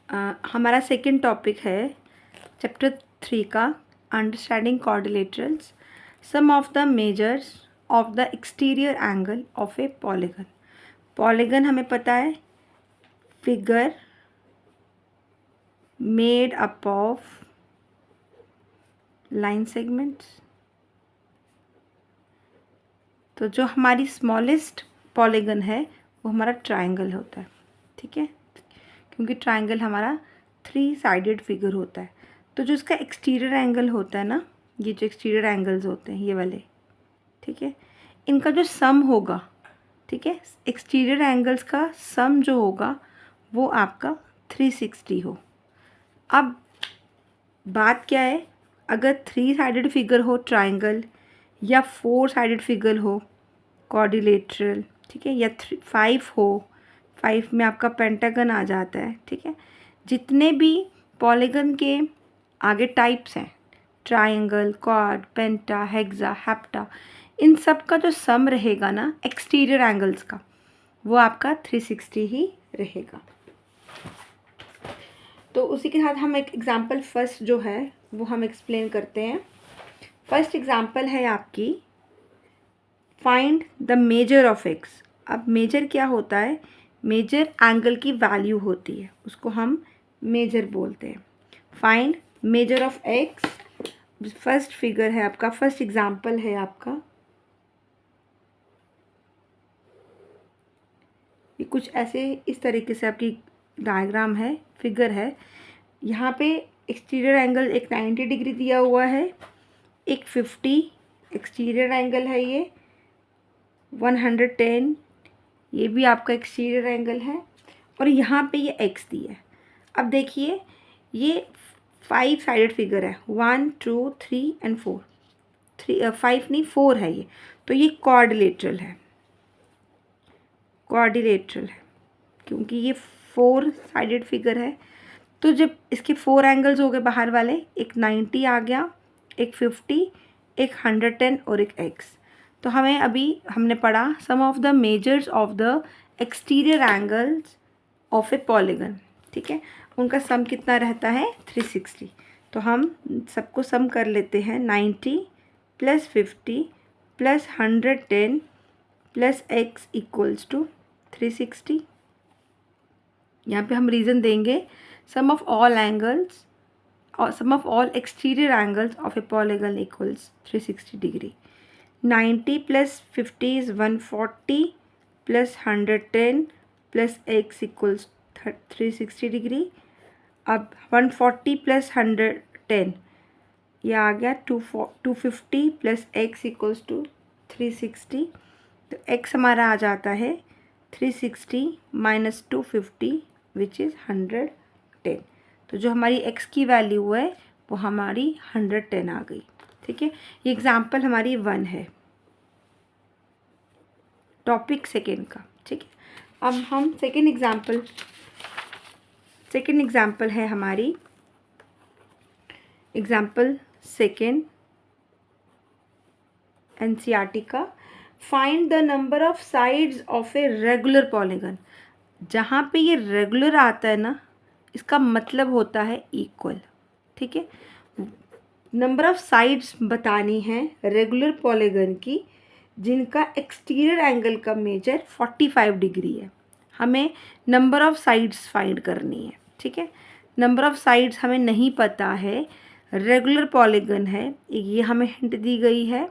हमारा second topic है chapter 3 का understanding quadrilaterals. Sum of the measures of the exterior angle of a polygon. Polygon हमें पता है figure made up of line segments. तो जो हमारी स्मॉलेस्ट पॉलीगन है वो हमारा ट्रायंगल होता है, ठीक है, क्योंकि ट्रायंगल हमारा 3 साइडेड फिगर होता है। तो जो इसका एक्सटीरियर एंगल होता है ना, ये जो एक्सटीरियर एंगल्स होते हैं ये वाले, ठीक है, इनका जो सम होगा, ठीक है, एक्सटीरियर एंगल्स का सम जो होगा वो आपका 360 हो। अब बात क्या है, अगर 3 साइडेड फिगर हो ट्रायंगल या 4 साइडेड फिगर हो क्वाड्रिलेटरल, ठीक है, या 5 हो, 5 में आपका पेंटागन आ जाता है, ठीक है। जितने भी पॉलीगन के आगे टाइप्स हैं, ट्रायंगल, क्वाड, पेंटा, हेक्सा, हेप्टा, इन सब का जो सम रहेगा ना एक्सटीरियर एंगल्स का, वो आपका 360 ही रहेगा। तो उसी के साथ हम एक एग्जांपल फर्स्ट जो है वो हम एक्सप्लेन करते हैं। फर्स्ट एग्जांपल है आपकी find the measure of x. अब मेजर क्या होता है, मेजर एंगल की वैल्यू होती है, उसको हम मेजर बोलते हैं। Find measure of x, first figure है आपका, फर्स्ट एग्जांपल है आपका, ये कुछ ऐसे इस तरीके से आपकी डायग्राम है, फिगर है। यहाँ पे एक्सटीरियर एंगल एक 90 डिग्री दिया हुआ है, एक 50 एक्सटीरियर एंगल है, ये 110 ये भी आपका एक्सटीरियर एंगल है, और यहाँ पे ये एक्स दिया है। अब देखिए ये 5 साइडेड फिगर है, 1 2 3 एंड 4, 5 नहीं 4 है ये, तो ये क्वाड्रिलेटरल है, क्वाड्रिलेटरल है क्योंकि ये 4 साइडेड फिगर है। तो जब इसके 4 एंगल्स हो गए बाहर वाले, एक 90 आ गया, एक 50, एक 110 और एक एक्स। तो हमें अभी हमने पढ़ा sum of the measures of the exterior angles of a polygon, ठीक है, उनका सम कितना रहता है 360। तो हम सबको सम कर लेते हैं, 90 + 50 + 110 + x इक्वल्स टू 360। यहाँ पे हम रीज़न देंगे सम ऑफ ऑल एंगल्स और sum of all exterior angles of a polygon equals 360 degree. 90 + 50 is 140 + 110 + x equals 360 degree. अब 140 + 110 ये आ गया 250 + x इक्वल्स टू 360। तो x हमारा आ जाता है 360 - 250 विच इज़ 110। तो जो हमारी x की वैल्यू है वो हमारी 110 आ गई, ठीक है। ये एग्जाम्पल हमारी 1 है, टॉपिक सेकेंड का, ठीक है। अब हम सेकेंड एग्जाम्पल है हमारी एग्जाम्पल सेकेंड एनसीईआरटी का। Find the number of sides of a regular polygon. जहाँ पे ये रेगुलर आता है ना, इसका मतलब होता है इक्वल, ठीक है। नंबर ऑफ साइड्स बतानी है रेगुलर पॉलीगन की जिनका एक्सटीरियर एंगल का मेजर 45 डिग्री है। हमें नंबर ऑफ साइड्स फाइंड करनी है, ठीक है। नंबर ऑफ साइड्स हमें नहीं पता है, रेगुलर पॉलीगन है, ये हमें हिंट दी गई है,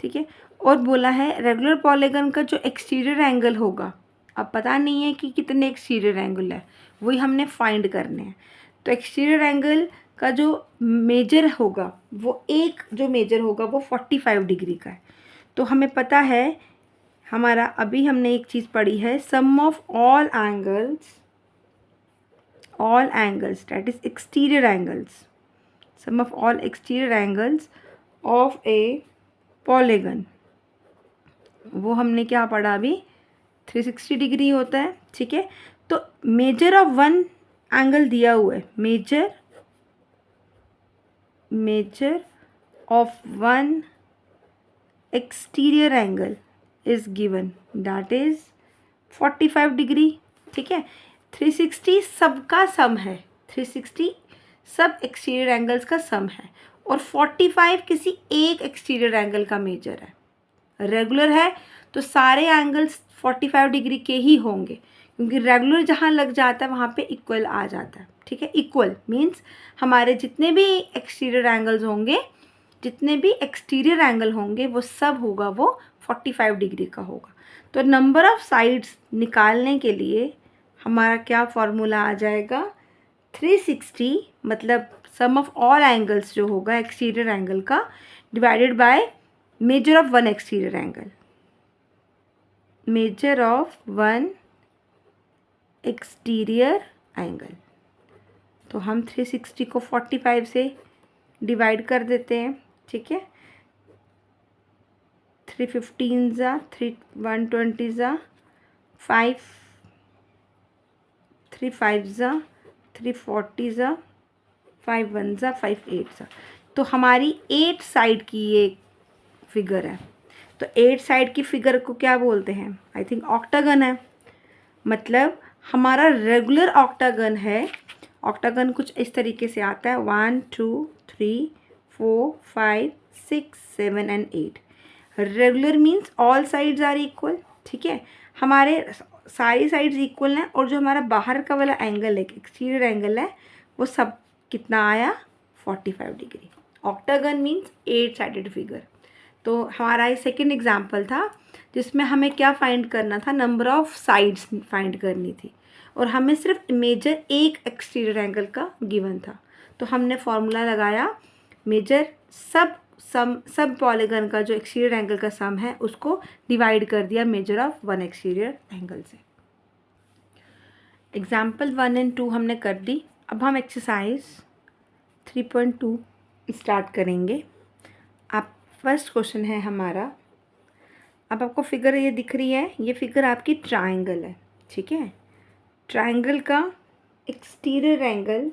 ठीक है। और बोला है रेगुलर पॉलीगन का जो एक्सटीरियर एंगल होगा, अब पता नहीं है कि कितने एक्सटीरियर एंगल है, वही हमने फाइंड करने हैं। तो एक्सटीरियर एंगल का जो मेजर होगा वो एक जो मेजर होगा वो 45 डिग्री का है। तो हमें पता है हमारा, अभी हमने एक चीज़ पढ़ी है, sum of all angles that is exterior angles, sum of all exterior angles of a polygon, वो हमने क्या पढ़ा अभी 360 डिग्री होता है, ठीक है। तो मेजर ऑफ वन एंगल दिया हुआ है, measure of one exterior angle is given that is 45 degree, ठीक है। 360 सबका सम है, 360 सब एक्सटीरियर एंगल्स का सम है, और 45 किसी एक एक्सटीरियर एंगल का मेजर है। रेगुलर है तो सारे एंगल्स 45 डिग्री के ही होंगे, क्योंकि रेगुलर जहाँ लग जाता है वहाँ पे इक्वल आ जाता है। ठीक है, इक्वल मीन्स हमारे जितने भी एक्सटीरियर एंगल्स होंगे, जितने भी एक्सटीरियर एंगल होंगे वो सब होगा वो 45 डिग्री का होगा। तो नंबर ऑफ साइड्स निकालने के लिए हमारा क्या फॉर्मूला आ जाएगा, 360 मतलब सम ऑफ ऑल एंगल्स जो होगा एक्सटीरियर एंगल का divided by measure of one exterior angle, measure of one exterior angle. तो हम 360 को 45 से डिवाइड कर देते हैं। ठीक है, 315 ज़ा 120 ज़ा 5, 3 5 ज़ा 340 ज़ा 5 1 ज़ा 5 8 ज़ा। तो हमारी 8 साइड की ये फिगर है। तो 8 साइड की फिगर को क्या बोलते हैं, आई थिंक ऑक्टागन है। मतलब हमारा रेगुलर ऑक्टागन है। ऑक्टागन कुछ इस तरीके से आता है, 1 2 3 4 5 6 7 and 8। Regular means all sides are equal. ठीक है, हमारे सारी साइड्स इक्वल हैं, और जो हमारा बाहर का वाला एंगल है, एक्सटीरियर एंगल है, वो सब कितना आया, 45 degree. Octagon means 8 sided figure. तो हमारा ये सेकेंड एग्जाम्पल था जिसमें हमें क्या फाइंड करना था, नंबर ऑफ साइड्स फाइंड करनी थी, और हमें सिर्फ मेजर एक एक्सटीरियर एंगल का गिवन था। तो हमने फॉर्मूला लगाया, मेजर सब पॉलीगन का जो एक्सटीरियर एंगल का सम है उसको डिवाइड कर दिया measure of one exterior angle से। एग्जाम्पल 1 एंड 2 हमने कर दी। अब हम एक्सरसाइज 3.2 स्टार्ट करेंगे। आप फर्स्ट क्वेश्चन है हमारा, अब आपको फिगर ये दिख रही है, ये फिगर आपकी ट्रायंगल है। ठीक है, ट्रायंगल का एक्सटीरियर एंगल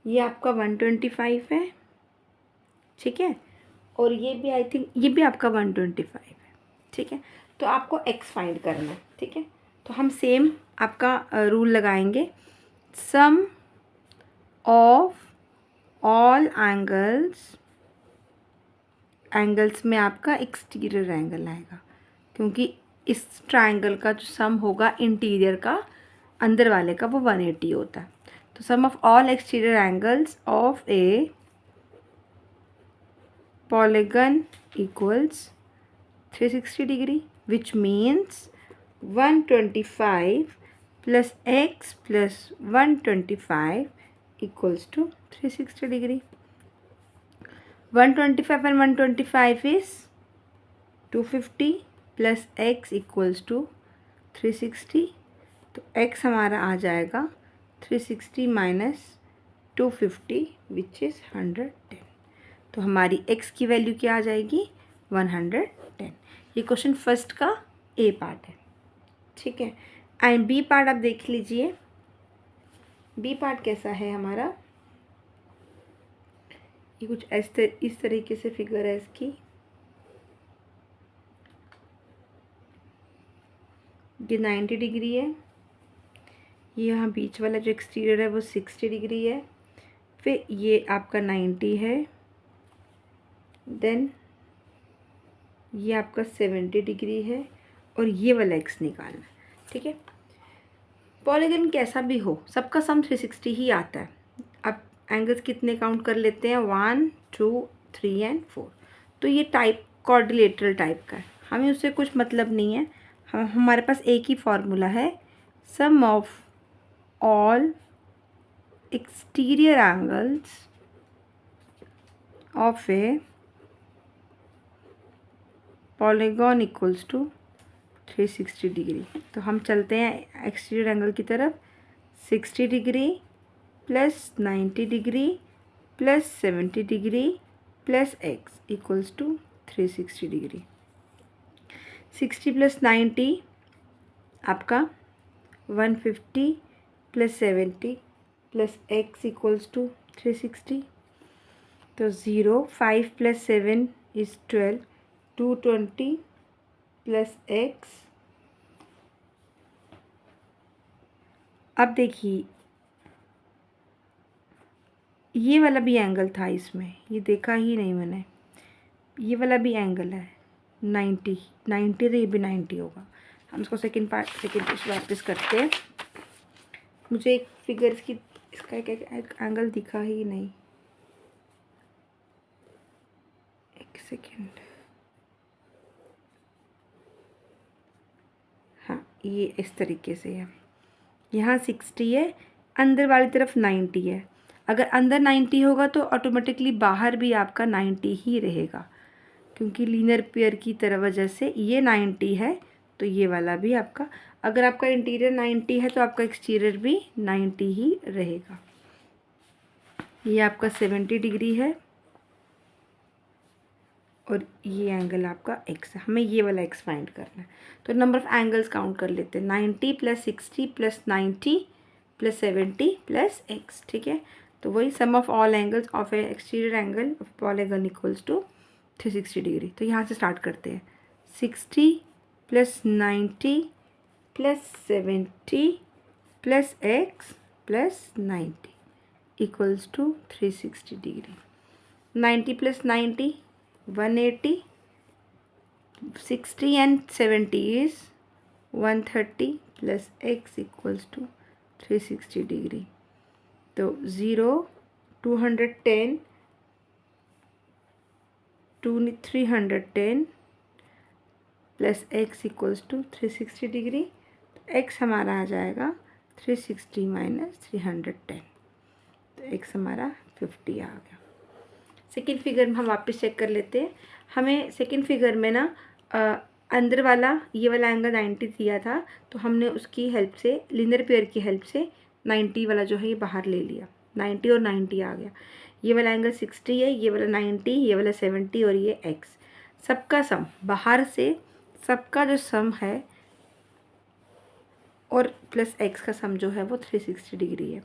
ये आपका 125 है। ठीक है, और ये भी आई थिंक ये भी आपका 125 है। ठीक है, तो आपको एक्स फाइंड करना है। ठीक है, तो हम सेम आपका रूल लगाएंगे, सम ऑफ ऑल एंगल्स में आपका एक्सटीरियर एंगल आएगा, क्योंकि इस ट्रायंगल का जो सम होगा इंटीरियर का, अंदर वाले का, वो 180 होता है। तो sum of all exterior angles of a polygon equals 360 degree, which means 125 plus x plus 125 equals to 360 degree. 125 and 125 is 250 plus x equals to 360। तो x हमारा आ जाएगा 360 माइनस 250 विच इज़ 110। तो हमारी x की वैल्यू क्या आ जाएगी, 110। ये क्वेश्चन फर्स्ट का ए पार्ट है। ठीक है, एंड बी पार्ट आप देख लीजिए। बी पार्ट कैसा है हमारा, ये कुछ इस तरीके से फिगर है इसकी। ये 90 डिग्री है, ये यहाँ बीच वाला जो एक्सटीरियर है वो 60 डिग्री है, फिर ये आपका 90 है, देन ये आपका 70 डिग्री है, और ये वाला एक्स निकालना है। ठीक है, पॉलीगन कैसा भी हो सबका सम 360 ही आता है। अब एंगल्स कितने काउंट कर लेते हैं, 1 2 3 एंड 4। तो ये टाइप क्वाड्रिलेटरल टाइप का है, हमें उससे कुछ मतलब नहीं है। हमारे पास एक ही फॉर्मूला है, sum of all exterior angles of a polygon equals to 360 degree. तो हम चलते हैं एक्सटीरियर एंगल की तरफ, 60 degree plus 90 degree plus 70 degree plus x equals to 360 degree. 60 plus 90 आपका 150 plus 70 plus x equals to 360। तो 0 5 प्लस 7 इज़ 12, 220 प्लस एक्स अब देखिए ये वाला भी एंगल था इसमें, ये देखा ही नहीं मैंने, ये वाला भी एंगल है 90, 90 तो ये भी 90 होगा। हम इसको सेकंड क्वेश्चन वापस करते हैं। मुझे एक फिगर की इसका एक एंगल दिखा ही नहीं, एक सेकेंड। हाँ, ये इस तरीके से है, यहाँ 60 है, अंदर वाली तरफ 90 है। अगर अंदर 90 होगा तो ऑटोमेटिकली बाहर भी आपका 90 ही रहेगा, क्योंकि लीनियर पेयर की तरह वजह से ये 90 है तो ये वाला भी आपका, अगर आपका इंटीरियर 90 है तो आपका एक्सटीरियर भी 90 ही रहेगा। ये आपका 70 डिग्री है और ये एंगल आपका x है। हमें ये वाला x फाइंड करना है, तो नंबर ऑफ एंगल्स काउंट कर लेते हैं। 90 + 60 + 90 + 70 + x, ठीक है। तो वही sum of all angles of a exterior angle of polygon equals to 360 degree. तो यहाँ से स्टार्ट करते हैं। 60 + 90 + 70 + x + 90 equals to 360 degree. 90 + 90 180, 60 and 70 is 130 plus x equals to 360 degree. तो 0, 210, 310 plus x equals to 360 degree. तो x हमारा आ जाएगा 360 - 310, तो x हमारा 50 आ गया। सेकेंड फिगर में हम वापस चेक कर लेते हैं। हमें सेकेंड फिगर में ना अंदर वाला ये वाला एंगल 90 दिया था, तो हमने उसकी हेल्प से, लीनियर पेयर की हेल्प से 90 वाला जो है ये बाहर ले लिया। 90 और 90 आ गया। ये वाला एंगल 60 है, ये वाला 90, ये वाला 70 और ये x। सबका सम बाहर से, सबका जो सम है और प्लस x का सम जो है वो 360 डिग्री है।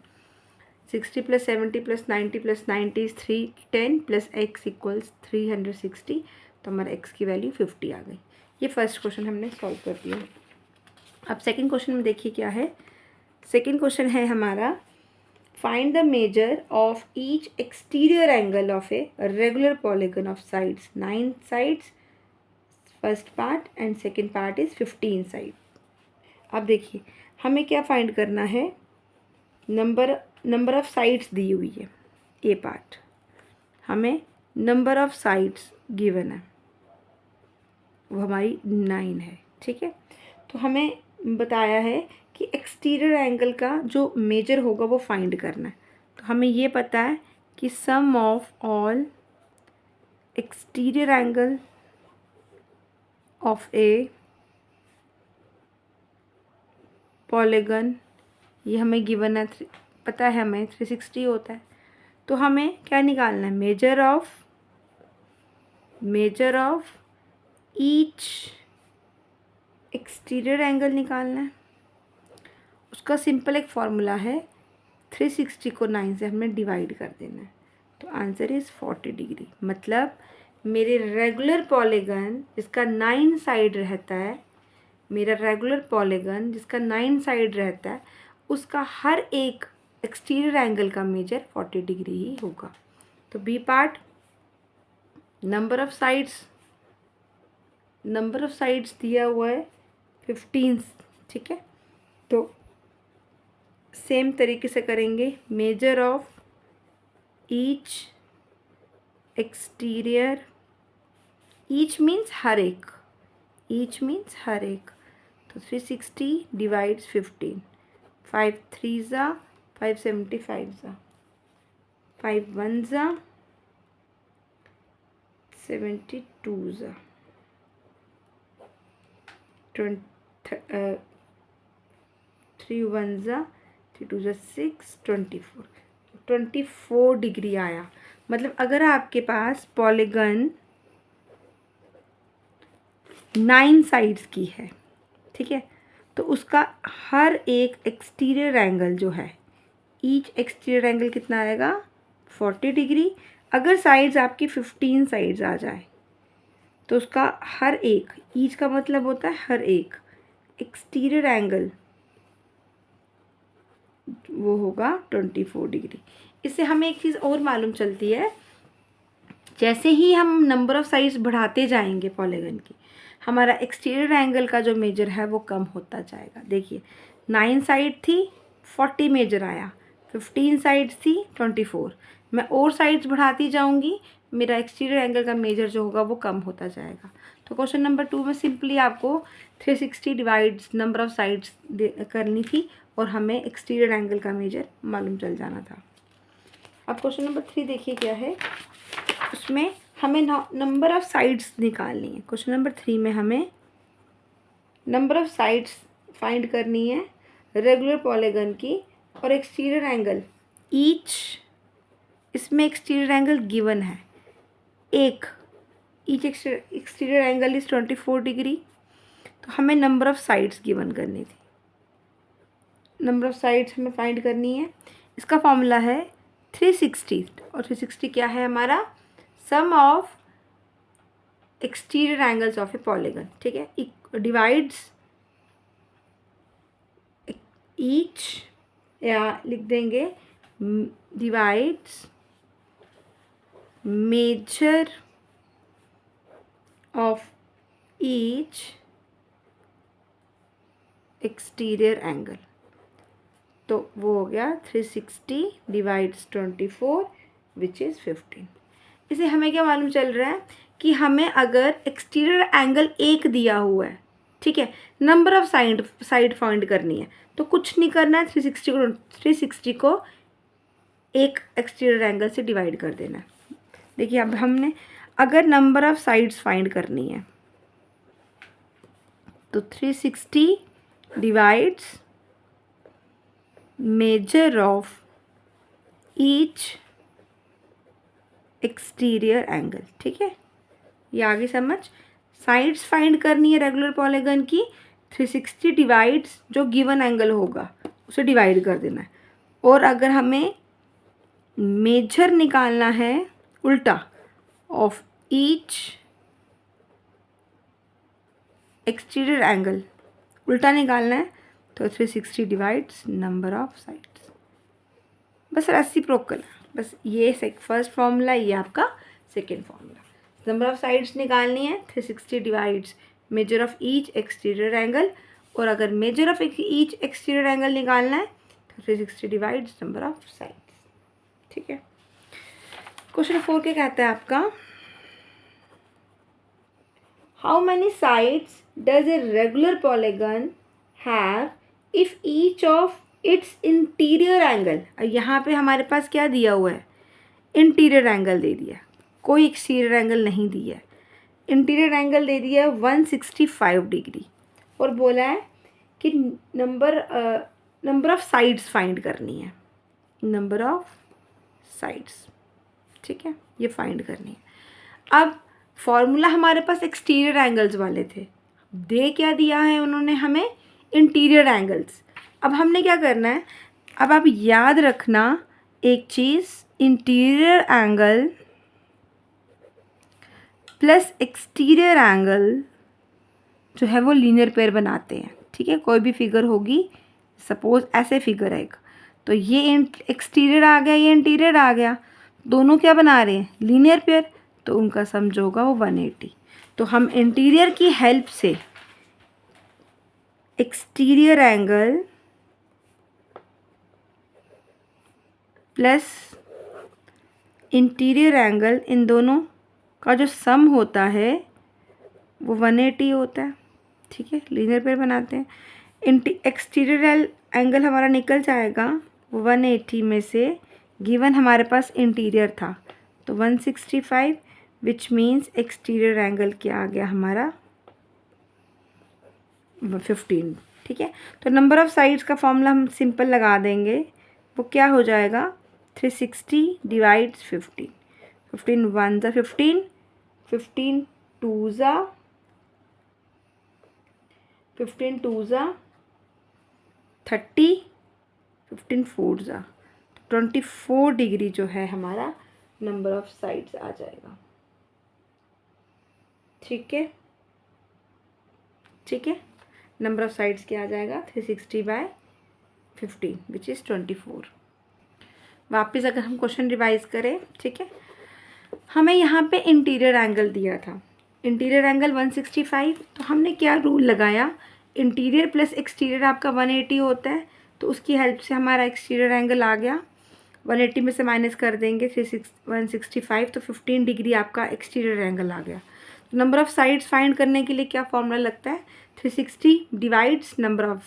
60 + 70 + 90 + 90 is 310 प्लस x इक्वल्स 360, तो हमारा x की वैल्यू 50 आ गई। ये फर्स्ट क्वेश्चन हमने सॉल्व कर दिया। अब सेकंड क्वेश्चन में देखिए क्या है। सेकंड क्वेश्चन है हमारा, find the major of each exterior angle of a regular polygon of sides 9 sides, first part and second part is 15 side. अब देखिए हमें क्या फाइंड करना है, नंबर ऑफ साइड्स दी हुई है। ए पार्ट हमें नंबर ऑफ साइड्स गिवन है, वो हमारी 9 है, ठीक है। तो हमें बताया है कि एक्सटीरियर एंगल का जो मेजर होगा वो फाइंड करना है। तो हमें ये पता है कि sum of all exterior angle of a polygon, ये हमें गिवन है, पता है हमें 360 होता है। तो हमें क्या निकालना है, major of each exterior angle निकालना है। उसका सिंपल एक फॉर्मूला है, 360 को 9 से हमने डिवाइड कर देना है, तो आंसर इज़ 40 डिग्री। मतलब मेरे रेगुलर पॉलीगन जिसका 9 साइड रहता है, मेरा रेगुलर पॉलीगन जिसका 9 साइड रहता है, उसका हर एक एक्सटीरियर एंगल का मेजर 40 डिग्री ही होगा। तो B part, number of sides दिया हुआ है 15, ठीक है। तो सेम तरीके से करेंगे, measure of each exterior, each means हर एक, तो 360 डिवाइड्स 15, 5 3 ज़ा 5 75 ज़ा 5 1 ज़ा 72 ज़ा 3 1 ज़ा 3 2 ज़ा 6 24 डिग्री आया। मतलब अगर आपके पास पॉलीगन 9 साइड्स की है, ठीक है, तो उसका हर एक एक्सटीरियर एंगल जो है, ईच एक्सटीरियर एंगल कितना आएगा 40 डिग्री। अगर साइड्स आपकी 15 साइड्स आ जाए तो उसका हर एक, ईच का मतलब होता है हर एक, एक्सटीरियर एंगल वो होगा 24 डिग्री। इससे हमें एक चीज़ और मालूम चलती है, जैसे ही हम नंबर ऑफ़ साइड्स बढ़ाते जाएंगे पॉलीगन की, हमारा एक्सटीरियर एंगल का जो मेजर है वो कम होता जाएगा। देखिए 9 साइड थी 40 मेजर आया, 15 साइड्स थी 24। मैं और साइड्स बढ़ाती जाऊंगी, मेरा एक्सटीरियर एंगल का मेजर जो होगा वो कम होता जाएगा। तो क्वेश्चन नंबर 2 में सिंपली आपको 360 डिवाइड्स नंबर ऑफ़ साइड्स करनी थी और हमें एक्सटीरियर एंगल का मेजर मालूम चल जाना था। अब क्वेश्चन नंबर 3 देखिए क्या है, उसमें हमें नंबर ऑफ़ साइड्स निकालनी है। क्वेश्चन नंबर 3 में हमें नंबर ऑफ़ साइड्स फाइंड करनी है रेगुलर पॉलीगन की और एक्सटीरियर एंगल ईच, इसमें एक्सटीरियर एंगल गिवन है एक, each exterior angle is 24 degree. तो हमें नंबर ऑफ़ साइड्स गिवन करनी थी, नंबर ऑफ़ साइड्स हमें फाइंड करनी है। इसका फॉर्मूला है 360, और 360 क्या है हमारा, sum of exterior angles of a polygon, ठीक है, डिवाइड्स ईच, या लिख देंगे divides measure of each exterior angle. तो वो हो गया 360 डिवाइड्स 24 विच इज़ 15। इसे हमें क्या मालूम चल रहा है कि हमें अगर एक्सटीरियर एंगल एक दिया हुआ है, ठीक है, नंबर ऑफ साइड फाइंड करनी है, तो कुछ नहीं करना है, 360 को एक एक्सटीरियर एंगल से डिवाइड कर देना है। देखिए अब हमने अगर नंबर ऑफ साइड्स फाइंड करनी है तो 360 divides measure of each exterior angle, ठीक है, ये आगे समझ। साइड्स फाइंड करनी है रेगुलर पॉलीगन की, 360 डिवाइड्स जो गिवन एंगल होगा उसे डिवाइड कर देना है। और अगर हमें मेजर निकालना है उल्टा ऑफ ईच एक्सटीरियर एंगल, उल्टा निकालना है, तो 360 डिवाइड्स नंबर ऑफ साइड्स, बस रेसिप्रोकल, बस ये फर्स्ट फॉर्मूला, ये आपका second formula. Number of sides निकालनी है, 360 divides measure of each exterior angle, और अगर major of each exterior angle निकालना है तो 360 डिवाइड्स नंबर ऑफ साइड्स, ठीक है। क्वेश्चन 4 क्या कहता है आपका, how many sides does a regular polygon have if each of its interior angle. यहाँ पे हमारे पास क्या दिया हुआ है, इंटीरियर एंगल दे दिया, कोई एक्सटीरियर एंगल नहीं दिया है, इंटीरियर एंगल दे दिया 165 डिग्री, और बोला है कि नंबर ऑफ साइड्स फाइंड करनी है, नंबर ऑफ साइड्स, ठीक है, ये फाइंड करनी है। अब फॉर्मूला हमारे पास एक्सटीरियर एंगल्स वाले थे, दे क्या दिया है उन्होंने हमें, इंटीरियर एंगल्स। अब हमने क्या करना है, अब आप याद रखना एक चीज़, interior angle plus exterior angle जो है वो लीनियर पेयर बनाते हैं, ठीक है। कोई भी फिगर होगी, सपोज ऐसे फिगर है एक, तो ये एक्सटीरियर आ गया, ये इंटीरियर आ गया, दोनों क्या बना रहे हैं, लीनियर पेयर, तो उनका सम जो होगा वो 180। तो हम इंटीरियर की हेल्प से exterior angle plus interior angle, इन दोनों का जो सम होता है वो 180 होता है, ठीक है, लीनियर पेयर बनाते हैं। एक्सटीरियर एंगल हमारा निकल जाएगा, 180 में से गिवन हमारे पास इंटीरियर था तो 165, विच मीन्स एक्सटीरियर एंगल क्या आ गया हमारा 15, ठीक है। तो नंबर ऑफ़ साइड्स का फॉर्मूला हम सिंपल लगा देंगे, वो क्या हो जाएगा, 360 डिवाइड्स 15, 15 1 ज़ा 15, 15 2 ज़ा 30, 15 4 ज़ा 24 डिग्री जो है हमारा नंबर ऑफ़ साइड्स आ जाएगा, ठीक है, ठीक है। नंबर ऑफ़ साइड्स क्या आ जाएगा, 360 बाय 15 विच इज़ 24। वापस अगर हम क्वेश्चन रिवाइज करें, ठीक है, हमें यहाँ पे इंटीरियर एंगल दिया था, इंटीरियर एंगल 165, तो हमने क्या रूल लगाया, इंटीरियर प्लस एक्सटीरियर आपका 180 होता है, तो उसकी हेल्प से हमारा एक्सटीरियर एंगल आ गया, 180 में से माइनस कर देंगे 165, तो 15 डिग्री आपका एक्सटीरियर एंगल आ गया। तो नंबर ऑफ़ साइड्स फाइंड करने के लिए क्या फॉर्मूला लगता है, 360 divides number of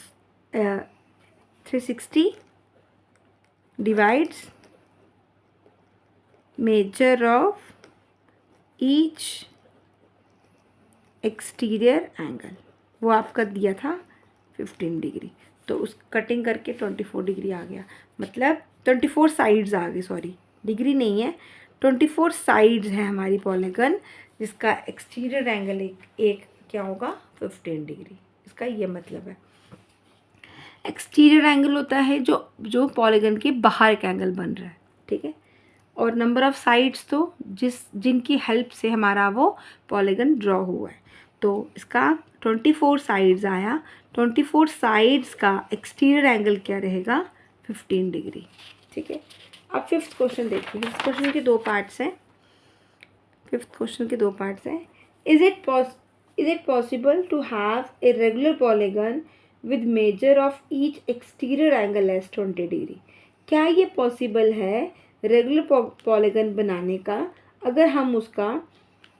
360 divides measure of each exterior angle, वो आपका दिया था 15 डिग्री, तो उस कटिंग करके 24 डिग्री आ गया, मतलब 24 साइड्स आ गई, सॉरी डिग्री नहीं है, 24 साइड्स हैं हमारी पॉलीगन, जिसका एक्सटीरियर एंगल एक क्या होगा 15 डिग्री। इसका ये मतलब है एक्सटीरियर एंगल होता है जो पॉलीगन के बाहर का एंगल बन रहा है, ठीक है, और नंबर ऑफ़ साइड्स तो जिनकी हेल्प से हमारा वो पॉलीगन ड्रॉ हुआ है, तो इसका 24 साइड्स आया, 24 साइड्स का एक्सटीरियर एंगल क्या रहेगा 15 डिग्री, ठीक है। अब फिफ्थ क्वेश्चन देखिए, फिफ्थ क्वेश्चन के दो पार्ट्स हैं, is it possible to have a regular polygon with measure of each exterior angle as 20 degree, क्या ये पॉसिबल है रेगुलर पॉलीगन बनाने का अगर हम उसका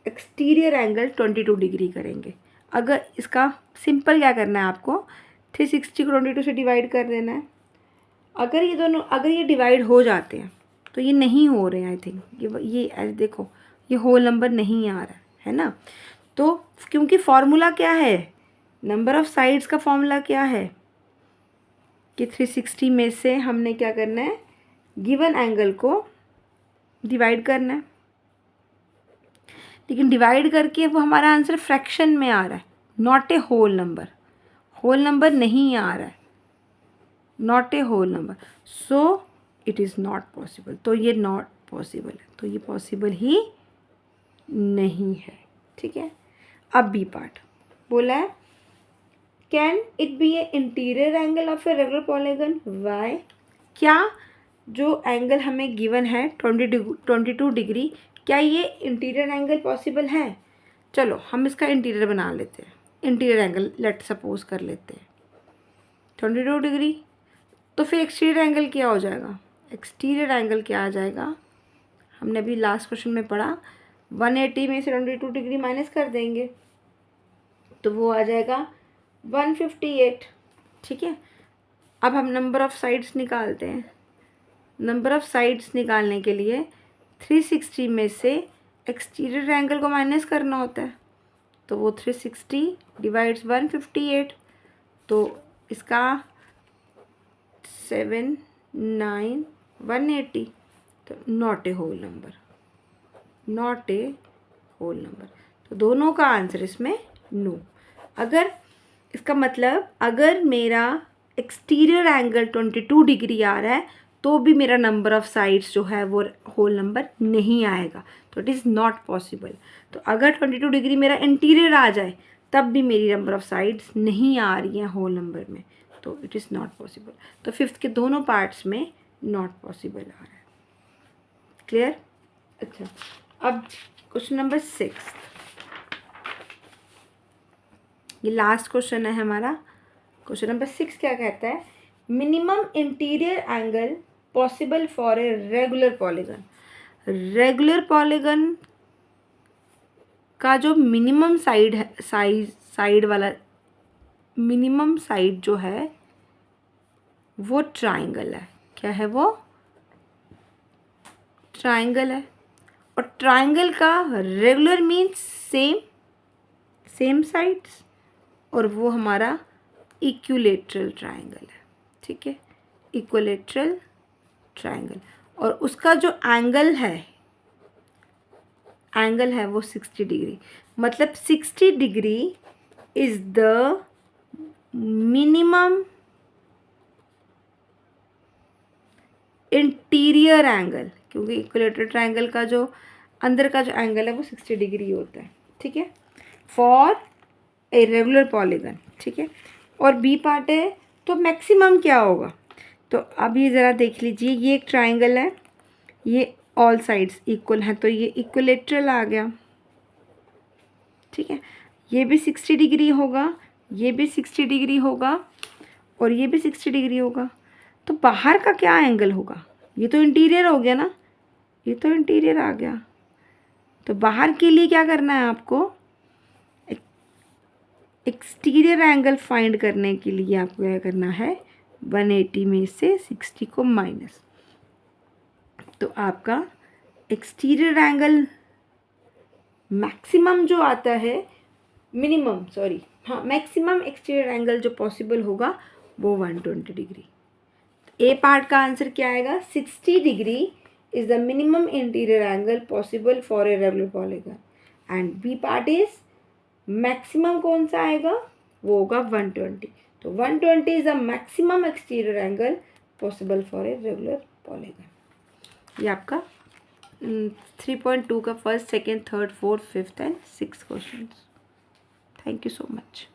एक्सटीरियर एंगल 22 डिग्री करेंगे। अगर इसका सिंपल क्या करना है आपको, 360 को 22 से डिवाइड कर देना है। अगर ये दोनों अगर ये डिवाइड हो जाते हैं तो ये नहीं हो रहे हैं, आई थिंक ये देखो ये होल नंबर नहीं आ रहा है ना, तो क्योंकि फॉर्मूला क्या है, नंबर ऑफ़ साइड्स का फॉर्मूला क्या है कि 360 में से हमने क्या करना है, गिवन एंगल को डिवाइड करना है, लेकिन डिवाइड करके वो हमारा आंसर फ्रैक्शन में आ रहा है, not a whole number, whole number नहीं आ रहा है, not a whole number, so it is not possible, तो ये नॉट पॉसिबल है, तो ये पॉसिबल ही नहीं है, ठीक है। अब बी पार्ट बोला है, can it be a interior angle of a regular polygon, why, क्या जो एंगल हमें गिवन है 22 डिग्री, क्या ये इंटीरियर एंगल पॉसिबल है। चलो हम इसका इंटीरियर बना लेते हैं, इंटीरियर एंगल लेट सपोज कर लेते हैं 22 डिग्री, तो फिर एक्सटीरियर एंगल क्या हो जाएगा, एक्सटीरियर एंगल क्या आ जाएगा, हमने अभी लास्ट क्वेश्चन में पढ़ा 180 में से 22 डिग्री माइनस कर देंगे तो वो आ जाएगा 158, ठीक है। अब हम नंबर ऑफ़ साइड्स निकालते हैं, नंबर ऑफ़ साइड्स निकालने के लिए 360 में से एक्सटीरियर एंगल को माइनस करना होता है, तो वो 360 डिवाइड्स 158, तो इसका 7 9 180, तो not a whole number, not a whole number, तो दोनों का आंसर इसमें नो। अगर इसका मतलब अगर मेरा एक्सटीरियर एंगल 22 डिग्री आ रहा है तो भी मेरा नंबर ऑफ़ साइड्स जो है वो होल नंबर नहीं आएगा, तो इट इज़ नॉट पॉसिबल। तो अगर 22 डिग्री मेरा इंटीरियर आ जाए तब भी मेरी नंबर ऑफ़ साइड्स नहीं आ रही हैं होल नंबर में, तो इट इज़ नॉट पॉसिबल। तो फिफ्थ के दोनों पार्ट्स में नॉट पॉसिबल आ रहा है, क्लियर। अच्छा, अब क्वेश्चन नंबर 6, ये लास्ट क्वेश्चन है हमारा। क्वेश्चन नंबर 6 क्या कहता है, minimum interior angle possible for a regular polygon. Regular polygon का जो मिनिमम साइड है, साइड वाला मिनिमम साइड जो है वो ट्राइंगल है। क्या है वो, ट्राइंगल है, और ट्राइंगल का रेगुलर मीन्स सेम साइड्स, और वो हमारा इक्विलेटरल ट्राइंगल है, ठीक है, इक्विलेटरल ट्राइंगल, और उसका जो एंगल है वो 60 डिग्री, मतलब 60 degree is the minimum interior angle, क्योंकि इक्विलेटरल ट्राइंगल का जो अंदर का जो एंगल है वो 60 डिग्री होता है, ठीक है, फॉर ए रेगुलर पॉलीगन, ठीक है। और बी पार्ट है, तो मैक्सिमम क्या होगा, तो अब ये ज़रा देख लीजिए, ये एक ट्राइंगल है, ये ऑल साइड्स इक्वल हैं, तो ये इक्विलेटरल आ गया, ठीक है। ये भी 60 डिग्री होगा, ये भी 60 डिग्री होगा, और ये भी 60 डिग्री होगा। तो बाहर का क्या एंगल होगा? ये तो इंटीरियर हो गया ना, ये तो इंटीरियर आ गया। तो बाहर के लिए क्या करना है आपको? एक्सटीरियर एंगल फाइंड करने के लिए आपको क्या करना है? 180 में से 60 को माइनस, तो आपका एक्सटीरियर एंगल मैक्सिमम जो आता है, मिनिमम सॉरी, हाँ, मैक्सिमम एक्सटीरियर एंगल जो पॉसिबल होगा वो 120 डिग्री। ए पार्ट का आंसर क्या आएगा? 60 degree is the minimum interior angle possible for a regular polygon, and B part is maximum कौन सा आएगा? वो होगा 120। तो 120 is the maximum exterior angle possible for a regular polygon. ये आपका 3.2 का first, second, third, fourth, fifth and sixth question. Thank you so much.